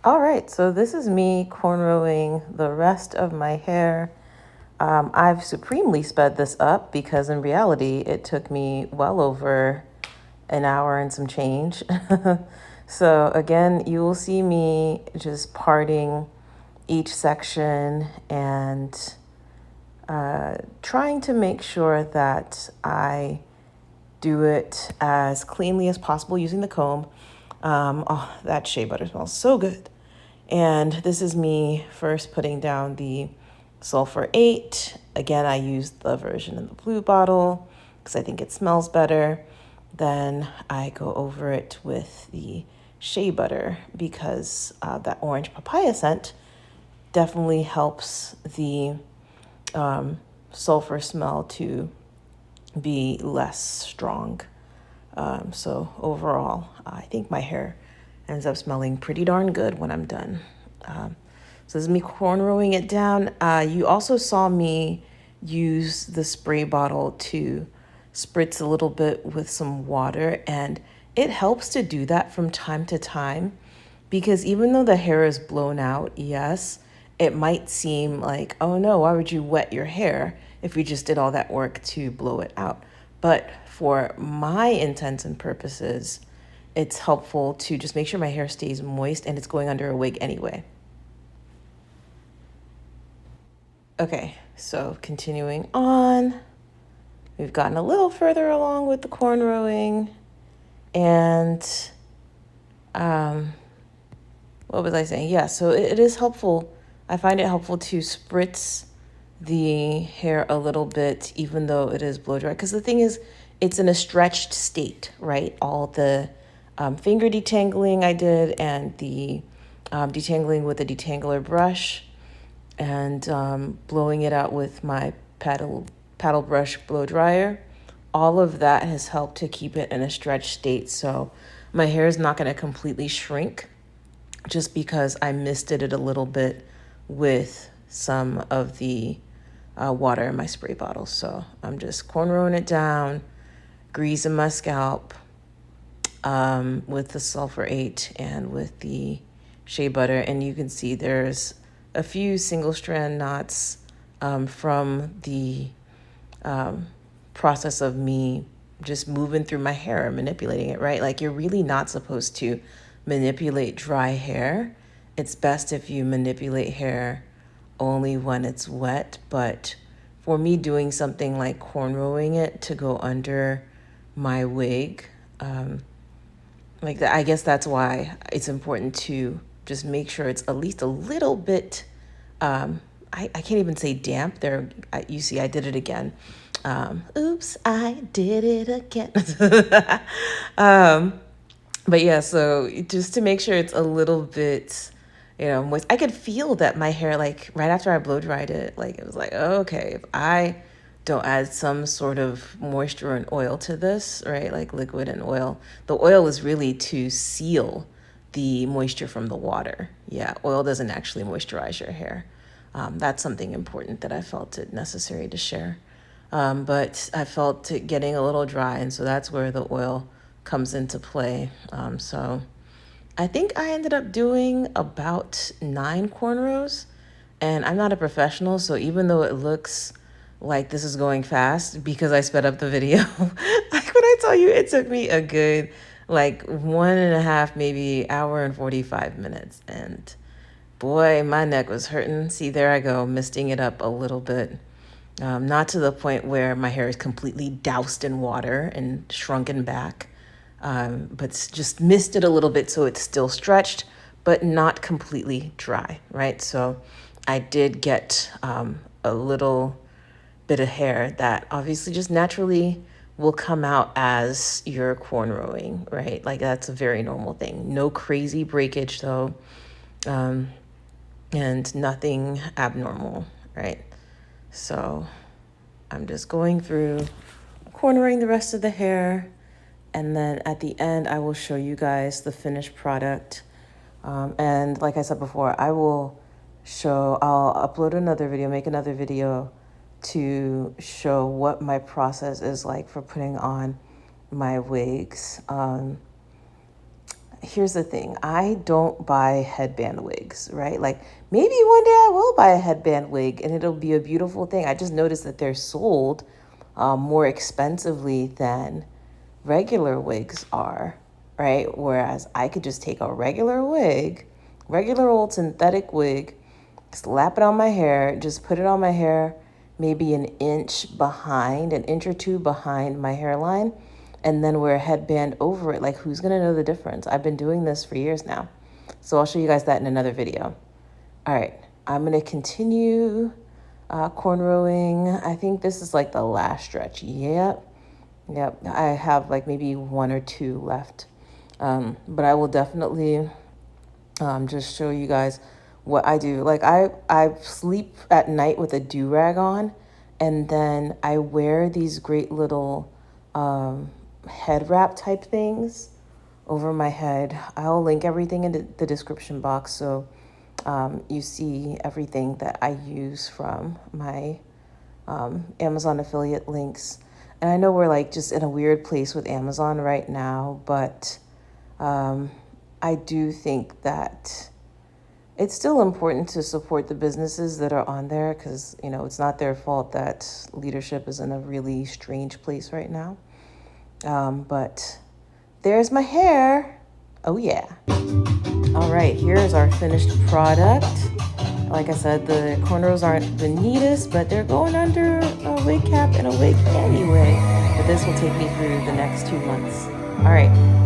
All right, so this is me cornrowing the rest of my hair. I've supremely sped this up because in reality, it took me well over an hour and some change. So again, you will see me just parting each section and trying to make sure that I do it as cleanly as possible using the comb. Oh, that shea butter smells so good. And this is me first putting down the sulfur 8. Again, I used the version in the blue bottle because I think it smells better. Then I go over it with the shea butter because that orange papaya scent definitely helps the sulfur smell to be less strong. So overall, I think my hair ends up smelling pretty darn good when I'm done. So this is me cornrowing it down. You also saw me use the spray bottle to spritz a little bit with some water, and it helps to do that from time to time because even though the hair is blown out, yes, it might seem like, oh no, why would you wet your hair if you just did all that work to blow it out? But for my intents and purposes, it's helpful to just make sure my hair stays moist and it's going under a wig anyway. Okay, so continuing on, we've gotten a little further along with the cornrowing, and what was I saying? Yeah, so it is helpful. I find it helpful to spritz the hair a little bit, even though it is blow dry. Because the thing is, it's in a stretched state, right? All the finger detangling I did and the detangling with a detangler brush and blowing it out with my paddle brush blow dryer. All of that has helped to keep it in a stretched state. So my hair is not going to completely shrink just because I misted it a little bit with some of the water in my spray bottle. So I'm just cornrowing it down, greasing my scalp with the sulfur 8 and with the shea butter. And you can see there's a few single strand knots from the process of me just moving through my hair and manipulating it, right? Like you're really not supposed to manipulate dry hair. It's best if you manipulate hair only when it's wet. But for me, doing something like cornrowing it to go under my wig, like that, I guess that's why it's important to just make sure it's at least a little bit. I can't even say damp. There, you see, I did it again. Oops, I did it again. But yeah, so just to make sure it's a little bit, moist. I could feel that my hair, like right after I blow dried it, like it was like, oh, okay, if I don't add some sort of moisture and oil to this, right, like liquid and oil, the oil is really to seal the moisture from the water. Yeah, oil doesn't actually moisturize your hair. That's something important that I felt it necessary to share. But I felt it getting a little dry, and so that's where the oil comes into play. So I think I ended up doing about 9 cornrows, and I'm not a professional, so even though it looks like this is going fast because I sped up the video, like when I tell you it took me a good like 1.5, maybe hour and 45 minutes. And boy, my neck was hurting. See, there I go, misting it up a little bit. Not to the point where my hair is completely doused in water and shrunken back, but just missed it a little bit so it's still stretched, but not completely dry, right? So I did get a little bit of hair that obviously just naturally will come out as you're cornrowing, right? Like that's a very normal thing. No crazy breakage though, and nothing abnormal, right? So I'm just going through cornering the rest of the hair, and then at the end I will show you guys the finished product. And like I said before, I'll upload another video, make another video to show what my process is like for putting on my wigs. here's the thing. I don't buy headband wigs, right? Like maybe one day I will buy a headband wig and it'll be a beautiful thing. I just noticed that they're sold more expensively than regular wigs are, right? Whereas I could just take a regular wig, regular old synthetic wig, slap it on my hair, just put it on my hair maybe an inch behind, an inch or two behind my hairline, and then wear a headband over it. Like, who's gonna know the difference? I've been doing this for years now. So I'll show you guys that in another video. All right, I'm gonna continue cornrowing. I think this is like the last stretch. Yep, I have like maybe one or two left. But I will definitely just show you guys what I do. Like I sleep at night with a do-rag on, and then I wear these great little head wrap type things over my head. I'll link everything in the description box so you see everything that I use from my Amazon affiliate links. And I know we're like just in a weird place with Amazon right now, but I do think that it's still important to support the businesses that are on there because, you know, it's not their fault that leadership is in a really strange place right now. But there's my hair. Oh, yeah. All right, here's our finished product. Like I said, the cornrows aren't the neatest, but they're going under a wig cap and a wig anyway. But this will take me through the next 2 months. All right.